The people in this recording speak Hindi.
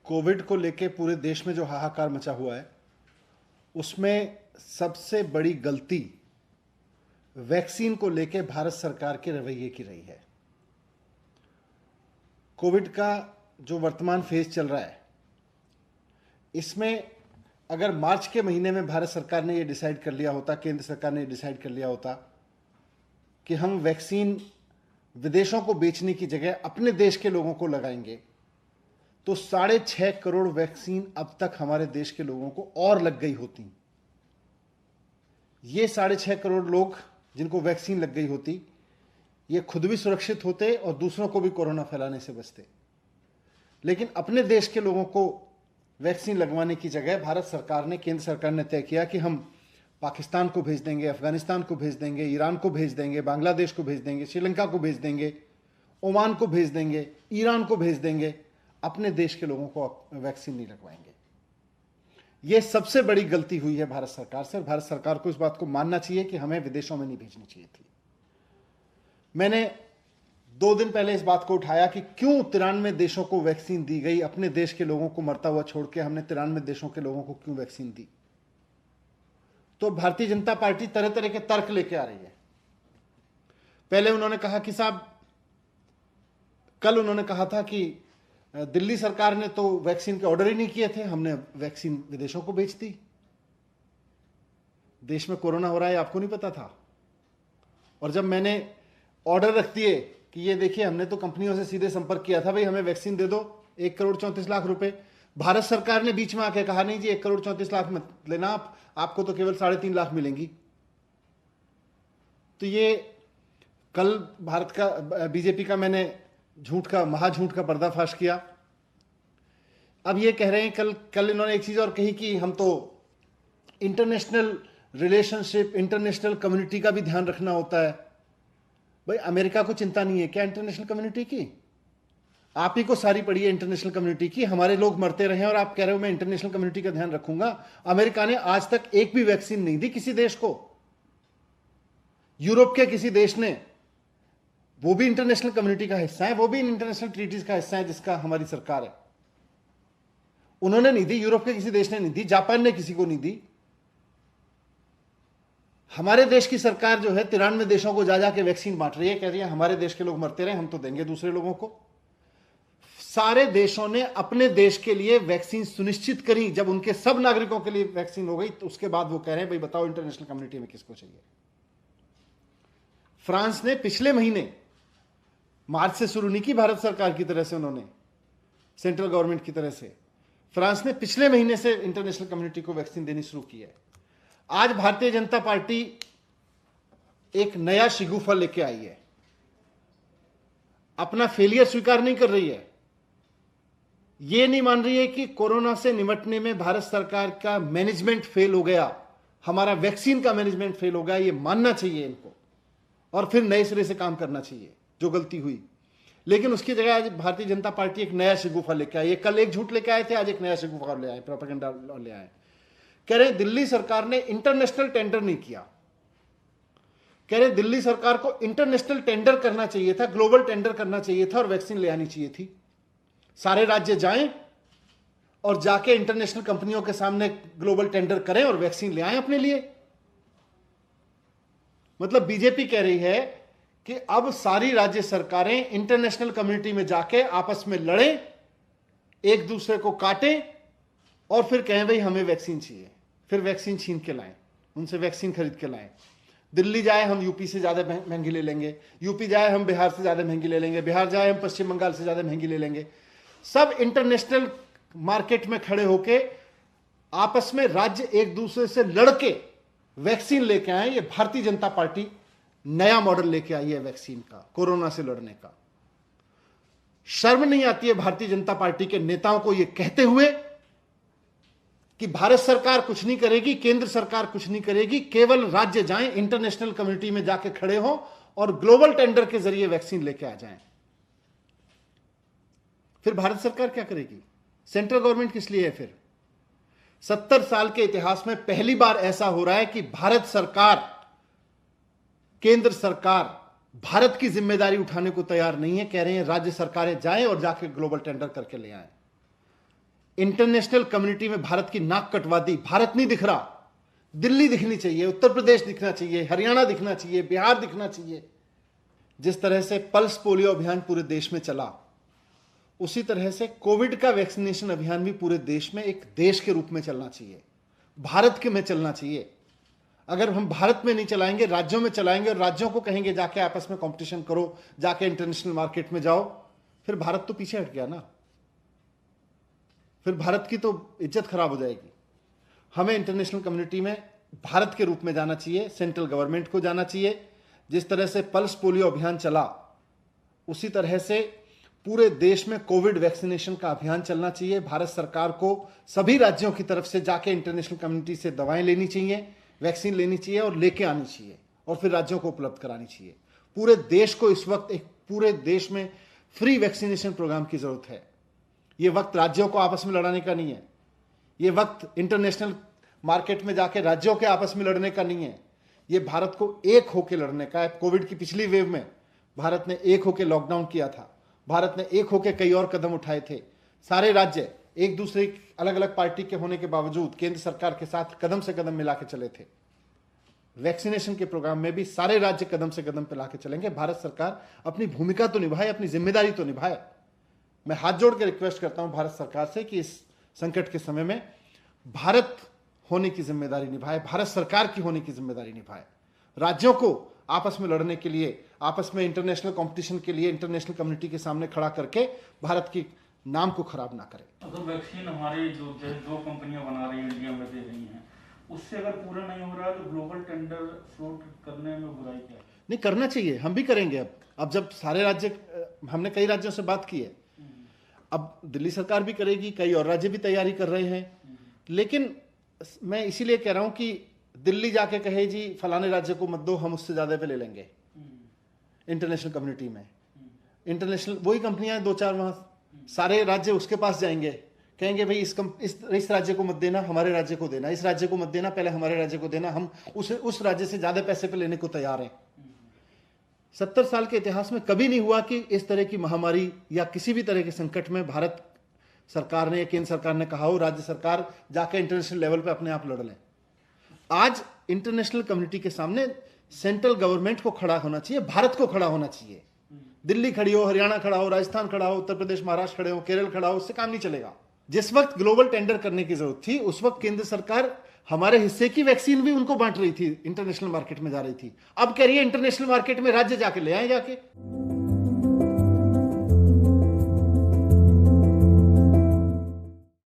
कोविड को लेके पूरे देश में जो हाहाकार मचा हुआ है, उसमें सबसे बड़ी गलती वैक्सीन को लेके भारत सरकार के रवैये की रही है। कोविड का जो वर्तमान फेज चल रहा है, इसमें अगर मार्च के महीने में भारत सरकार ने ये डिसाइड कर लिया होता, केंद्र सरकार ने डिसाइड कर लिया होता कि हम वैक्सीन विदेशों को बेचने की जगह अपने देश के लोगों को लगाएंगे, तो 6.5 करोड़ वैक्सीन अब तक हमारे देश के लोगों को और लग गई होती। ये 6.5 करोड़ लोग जिनको वैक्सीन लग गई होती, ये खुद भी सुरक्षित होते और दूसरों को भी कोरोना फैलाने से बचते। लेकिन अपने देश के लोगों को वैक्सीन लगवाने की जगह भारत सरकार ने, केंद्र सरकार ने तय किया कि हम पाकिस्तान को भेज देंगे, अफगानिस्तान को भेज देंगे, ईरान को भेज देंगे, बांग्लादेश को भेज देंगे, श्रीलंका को भेज देंगे, ओमान को भेज देंगे, ईरान को भेज देंगे, अपने देश के लोगों को वैक्सीन नहीं लगवाएंगे। यह सबसे बड़ी गलती हुई है भारत सरकार से, और भारत सरकार को इस बात को मानना चाहिए कि हमें विदेशों में नहीं भेजनी चाहिए थी। मैंने 2 दिन पहले इस बात को उठाया कि क्यों 93 देशों को वैक्सीन दी गई, अपने देश के लोगों को मरता हुआ छोड़ के हमने 93 देशों के लोगों को क्यों वैक्सीन दी। तो भारतीय जनता पार्टी तरह तरह के तर्क लेके आ रही है। पहले उन्होंने कहा कि साहब, कल उन्होंने कहा था कि दिल्ली सरकार ने तो वैक्सीन के ऑर्डर ही नहीं किए थे, हमने वैक्सीन विदेशों को बेच दी। देश में कोरोना हो रहा है आपको नहीं पता था। और जब मैंने ऑर्डर रख दिए कि ये देखिए, हमने तो कंपनियों से सीधे संपर्क किया था, भाई हमें वैक्सीन दे दो, 1 करोड़ 34 लाख रुपए, भारत सरकार ने बीच में आके कहा नहीं जी 1 करोड़ 34 लाख मत लेना, आपको तो केवल 3.5 लाख मिलेंगी। तो ये कल भारत का बीजेपी का मैंने महाझूठ का पर्दाफाश किया। अब ये कह रहे हैं, कल इन्होंने एक चीज और कही कि हम तो इंटरनेशनल रिलेशनशिप, इंटरनेशनल कम्युनिटी का भी ध्यान रखना होता है। भाई अमेरिका को चिंता नहीं है क्या इंटरनेशनल कम्युनिटी की? आप ही को सारी पड़ी है इंटरनेशनल कम्युनिटी की। हमारे लोग मरते रहे और आप कह रहे हो मैं इंटरनेशनल कम्युनिटी का ध्यान रखूंगा। अमेरिका ने आज तक एक भी वैक्सीन नहीं दी किसी देश को। यूरोप के किसी देश ने, वो भी इंटरनेशनल कम्युनिटी का हिस्सा है, वो भी इंटरनेशनल ट्रीटीज का हिस्सा है जिसका हमारी सरकार है, उन्होंने नहीं दी। यूरोप के किसी देश ने नहीं दी, जापान ने किसी को नहीं दी। हमारे देश की सरकार जो है 93 देशों को जा जाके वैक्सीन बांट रही है, कह रही है हमारे देश के लोग मरते रहे, हम तो देंगे दूसरे लोगों को। सारे देशों ने अपने देश के लिए वैक्सीन सुनिश्चित करी। जब उनके सब नागरिकों के लिए वैक्सीन हो गई, तो उसके बाद वो कह रहे हैं भाई बताओ इंटरनेशनल कम्युनिटी में किसको चाहिए। फ्रांस ने पिछले महीने, मार्च से शुरू नहीं की भारत सरकार की तरह से, उन्होंने सेंट्रल गवर्नमेंट की तरह से, फ्रांस ने पिछले महीने से इंटरनेशनल कम्युनिटी को वैक्सीन देनी शुरू की है। आज भारतीय जनता पार्टी एक नया शिगुफा लेके आई है, अपना फेलियर स्वीकार नहीं कर रही है। यह नहीं मान रही है कि कोरोना से निपटने में भारत सरकार का मैनेजमेंट फेल हो गया, हमारा वैक्सीन का मैनेजमेंट फेल हो गया। यह मानना चाहिए इनको और फिर नए सिरे से काम करना चाहिए जो गलती हुई। लेकिन उसकी जगह आज भारतीय जनता पार्टी एक नया शिगुफा लेके आई है। कल एक झूठ लेके आए थे, आज एक नया शिगुफा ले आए, प्रोपेगेंडा ले आए। कह रहे दिल्ली सरकार ने इंटरनेशनल टेंडर नहीं किया। कह रहे दिल्ली सरकार को इंटरनेशनल टेंडर करना चाहिए था, ग्लोबल टेंडर करना चाहिए था और वैक्सीन ले आनी चाहिए थी। सारे राज्य जाएं और जाके इंटरनेशनल कंपनियों के सामने ग्लोबल टेंडर करें और वैक्सीन ले आएं अपने लिए। मतलब बीजेपी कह रही है कि अब सारी राज्य सरकारें इंटरनेशनल कम्युनिटी में जाके आपस में लड़ें, एक दूसरे को काटें और फिर कहें भाई हमें वैक्सीन चाहिए, फिर वैक्सीन छीन के लाएं, उनसे वैक्सीन खरीद के लाएं। दिल्ली जाए हम यूपी से ज्यादा महंगी ले लेंगे, यूपी जाए हम बिहार से ज्यादा महंगी ले लेंगे, बिहार जाए हम पश्चिम बंगाल से ज्यादा महंगी ले लेंगे। सब इंटरनेशनल मार्केट में खड़े होके आपस में राज्य एक दूसरे से लड़के वैक्सीन लेके आए। ये भारतीय जनता पार्टी नया मॉडल लेके आई है वैक्सीन का, कोरोना से लड़ने का। शर्म नहीं आती है भारतीय जनता पार्टी के नेताओं को यह कहते हुए कि भारत सरकार कुछ नहीं करेगी, केंद्र सरकार कुछ नहीं करेगी, केवल राज्य जाएं, इंटरनेशनल कम्युनिटी में जाके खड़े हो और ग्लोबल टेंडर के जरिए वैक्सीन लेके आ जाएं। फिर भारत सरकार क्या करेगी? सेंट्रल गवर्नमेंट किस लिए है फिर? 70 साल के इतिहास में पहली बार ऐसा हो रहा है कि भारत सरकार, केंद्र सरकार भारत की जिम्मेदारी उठाने को तैयार नहीं है। कह रहे हैं राज्य सरकारें जाएं और जाके ग्लोबल टेंडर करके ले आएं। इंटरनेशनल कम्युनिटी में भारत की नाक कटवा दी। भारत नहीं दिख रहा, दिल्ली दिखनी चाहिए, उत्तर प्रदेश दिखना चाहिए, हरियाणा दिखना चाहिए, बिहार दिखना चाहिए। जिस तरह से पल्स पोलियो अभियान पूरे देश में चला, उसी तरह से कोविड का वैक्सीनेशन अभियान भी पूरे देश में एक देश के रूप में चलना चाहिए, भारत के में चलना चाहिए। अगर हम भारत में नहीं चलाएंगे, राज्यों में चलाएंगे और राज्यों को कहेंगे जाके आपस में कंपटीशन करो, जाके इंटरनेशनल मार्केट में जाओ, फिर भारत तो पीछे हट गया ना, फिर भारत की तो इज्जत खराब हो जाएगी। हमें इंटरनेशनल कम्युनिटी में भारत के रूप में जाना चाहिए, सेंट्रल गवर्नमेंट को जाना चाहिए। जिस तरह से पल्स पोलियो अभियान चला, उसी तरह से पूरे देश में कोविड वैक्सीनेशन का अभियान चलना चाहिए। भारत सरकार को सभी राज्यों की तरफ से जाके इंटरनेशनल कम्युनिटी से दवाएं लेनी चाहिए, वैक्सीन लेनी चाहिए और लेके आनी चाहिए और फिर राज्यों को उपलब्ध करानी चाहिए। पूरे देश को इस वक्त एक पूरे देश में फ्री वैक्सीनेशन प्रोग्राम की जरूरत है। ये वक्त राज्यों को आपस में लड़ाने का नहीं है, ये वक्त इंटरनेशनल मार्केट में जाके राज्यों के आपस में लड़ने का नहीं है, ये भारत को एक होकर लड़ने का है। कोविड की पिछली वेव में भारत ने एक होकर लॉकडाउन किया था, भारत ने एक होकर कई और कदम उठाए थे। सारे राज्य एक दूसरे अलग अलग पार्टी के होने के बावजूद केंद्र सरकार के साथ कदम से कदम मिला के चले थे। वैक्सीनेशन के प्रोग्राम में भी सारे राज्य कदम से कदम मिला के चलेंगे। भारत सरकार अपनी भूमिका तो निभाए, अपनी जिम्मेदारी तो निभाए। मैं हाथ जोड़ के रिक्वेस्ट करता हूं भारत सरकार से कि इस संकट के समय में भारत होने की जिम्मेदारी निभाए, भारत सरकार की होने की जिम्मेदारी निभाए। राज्यों को आपस में लड़ने के लिए, आपस में इंटरनेशनल कंपटीशन के लिए इंटरनेशनल कम्युनिटी के सामने खड़ा करके भारत की नाम को खराब ना करें। अगर वैक्सीन हमारी जो कंपनियां बना रही हैं, इंडिया में दे रही हैं, उससे अगर पूरा नहीं हो रहा है तो ग्लोबल टेंडर फ्लोट करने में बुराई क्या है? नहीं, करना चाहिए, हम भी करेंगे। अब जब सारे राज्य, हमने कई राज्यों से बात की है, अब दिल्ली सरकार भी करेगी, कई और राज्य भी तैयारी कर रहे हैं। लेकिन मैं इसीलिए कह रहा हूं कि दिल्ली जाके कहे जी फलाने राज्य को मत दो, हम उससे ज्यादा पे ले लेंगे इंटरनेशनल कम्युनिटी में। इंटरनेशनल वही कंपनियां दो चार, वहां सारे राज्य उसके पास जाएंगे, कहेंगे भाई इस राज्य को मत देना, हमारे राज्य को देना, इस राज्य को मत देना, पहले हमारे राज्य को देना, हम उस राज्य से ज्यादा पैसे पे लेने को तैयार हैं। 70 साल के इतिहास में कभी नहीं हुआ कि इस तरह की महामारी या किसी भी तरह के संकट में भारत सरकार ने या केंद्र सरकार ने कहा हो राज्य सरकार जाकर इंटरनेशनल लेवल पे अपने आप लड़ लें। आज इंटरनेशनल कम्युनिटी के सामने सेंट्रल गवर्नमेंट को खड़ा होना चाहिए, भारत को खड़ा होना चाहिए। दिल्ली खड़ी हो, हरियाणा खड़ा हो, राजस्थान खड़ा हो, उत्तर प्रदेश महाराष्ट्र खड़े हो, केरल खड़ा हो, उससे काम नहीं चलेगा। जिस वक्त ग्लोबल टेंडर करने की जरूरत थी, उस वक्त केंद्र सरकार हमारे हिस्से की वैक्सीन भी उनको बांट रही थी, इंटरनेशनल मार्केट में जा रही थी। अब कह रही है इंटरनेशनल मार्केट में राज्य जाके ले आए जाके।